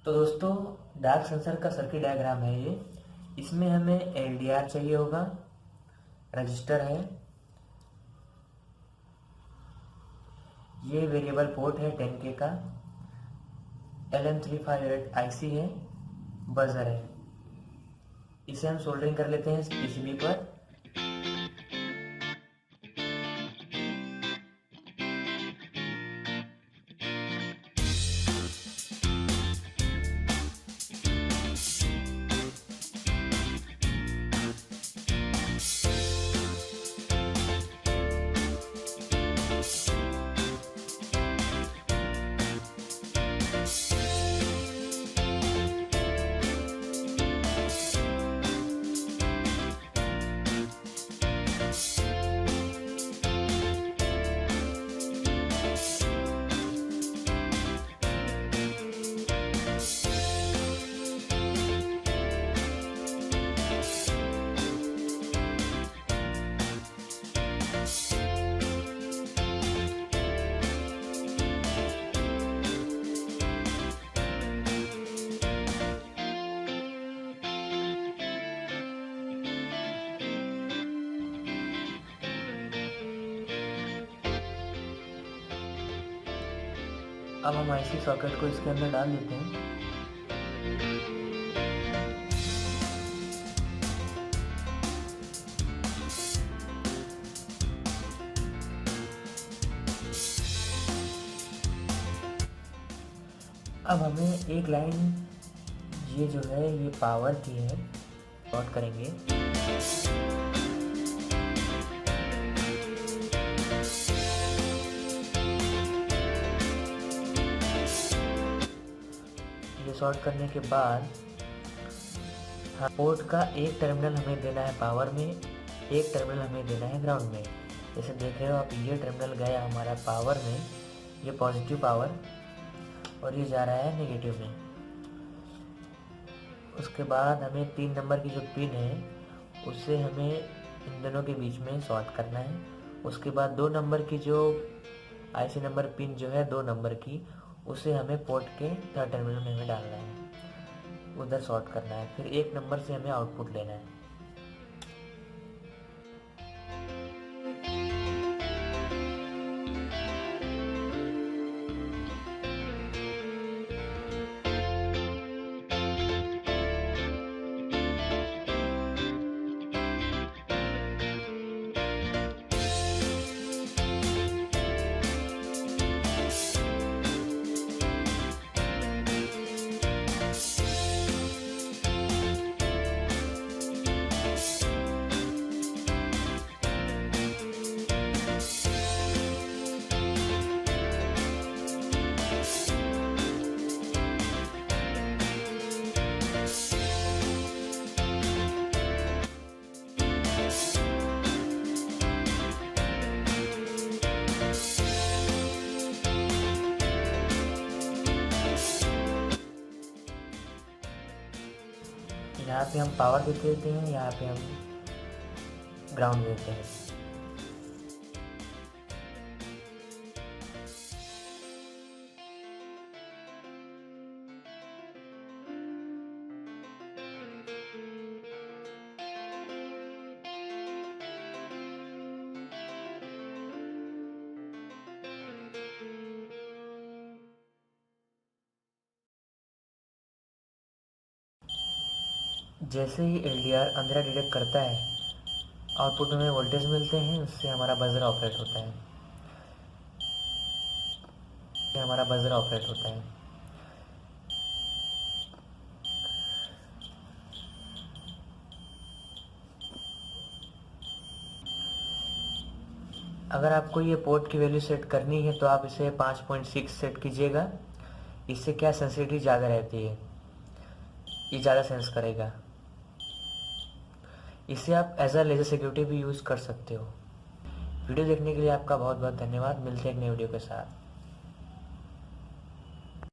तो दोस्तों, dark sensor का सर्किट डायग्राम है ये। इसमें हमें एलडीआर चाहिए होगा, रजिस्टर है, ये वेरिएबल पोर्ट है 10K का, LM358 आईसी है, बजर है। इसे हम सोल्डरिंग कर लेते हैं पीसीबी पर। अब हम आईसी सॉकेट को इसके अंदर डाल देते हैं। अब हमें एक लाइन, ये जो है ये पावर की है, शॉर्ट करेंगे। ये शॉर्ट करने के बाद पोर्ट का एक टर्मिनल हमें देना है पावर में, एक टर्मिनल हमें देना है ग्राउंड में। जैसे देख रहे हो आप, ये टर्मिनल गया हमारा पावर में, ये पॉजिटिव पावर, और ये जा रहा है नेगेटिव में। उसके बाद हमें 3 नंबर की जो पिन है उससे हमें इन दोनों के बीच में शॉर्ट करना है। उसके बाद 2 नंबर की जो आईसी नंबर पिन जो है 2 नंबर की, उसे हमें पोर्ट के थर्ड टर्मिनल में हमें डालना है, उधर शॉर्ट करना है। फिर 1 नंबर से हमें आउटपुट लेना है। यहाँ पे हम पावर देते हैं, यहाँ पे हम ग्राउंड देते हैं। जैसे ही एलडीआर अंधेरा डिटेक्ट करता है, आउटपुट में वोल्टेज मिलते हैं, उससे हमारा बजर ऑपरेट होता है। अगर आपको ये पोर्ट की वैल्यू सेट करनी है तो आप इसे 5.6 सेट कीजिएगा। इससे क्या सेंसिटिविटी ज़्यादा रहती है, ये ज़्यादा सेंस करेगा। इसे आप एज अ लेजर सिक्योरिटी भी यूज़ कर सकते हो। वीडियो देखने के लिए आपका बहुत बहुत धन्यवाद। मिलते हैं एक नए वीडियो के साथ।